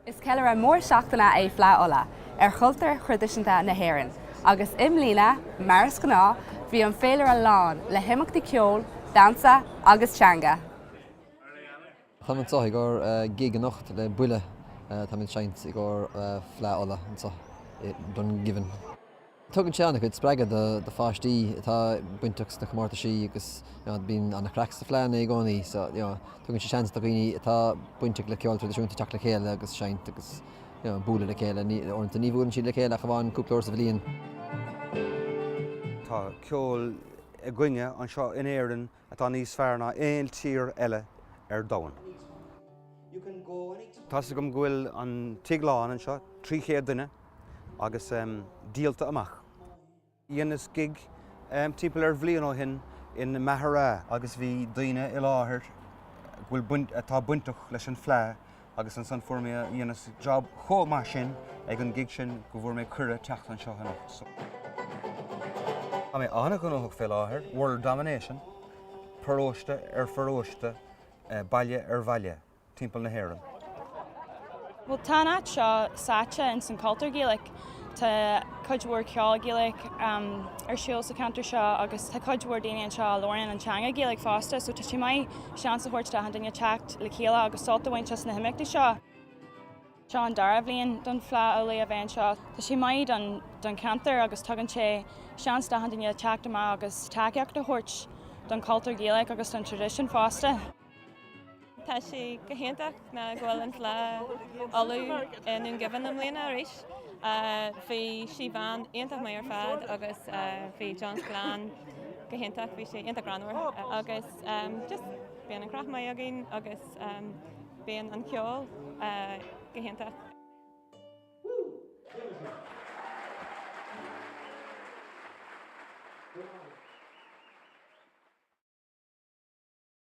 Is ceile a mór seachtainna é Fleadh Ola chultar chuirdiseanta na hÉireann, agus imlína maras go ná bhí an féilear a lán le himeachtaí ceol, dansa agus teanga. Tá man i gur gig anocht le buile tá man seint i gur Fleadh Ola don given. Tugann seanna chud spreagad de fáistí tá buinteachs na chomórta sí agus bín anna cracks sa phlean é gcónaí, so tugann sé seans do dhaoine tá buinteach le ceol tradiisiúnta teach le chéile agus seint agus búla le chéile orintanta ní bhúann siad le chéile a bhain cúpla uair sa bhliain. Tá ceol i gcuine an seo in Éireann atá níos fearr ná aon tír eile ar domhan. Tá sa gom ghfuil an teagláin an seo 300 duine agus díalta amach. Dhéanas gig timpeall ar bhliain ó hin in Meathrá agus bhí daoine i láthair bhfuil atá buinteach leis an phleadh agus an san formia dhéanas job chomh sin ag an gig sin go bhfuair mé cura teacht an seo hanacht. Tá mé anna go nóthach fé láthair, World Domination, paróiste ar pharóiste, baile ar bhaile, timpeall na hÉireann. Well, tá áit seo sáte in san cultúr Gaelic tá cuidhúir ceáil Gaelic ar siúil sa cantar seo agus tá cuidhúir daine an seo Lorraine an teanga Gaelic fásta, so tá si mai seans a thuirt an daine teacht le chéile agus solta bhainte na himimeachtaí seo. Seo an dara bhliain don Fleadh Ola a bhain seo. Tá si mai don cantar agus tugann sé seans da daine teacht amach agus takeíocht a thuirt don cultúr Gaelic agus don tradition fásta. Tá sé go héantach na ghfuil an Fleadh Ola in given am léana arís. Bhí si bhain aontaich mé ar fad agus bhí John Sclan go héantach bhí sé aontaich granúir agus just bíon an crach mai agin agus bíon an ceol go héantach.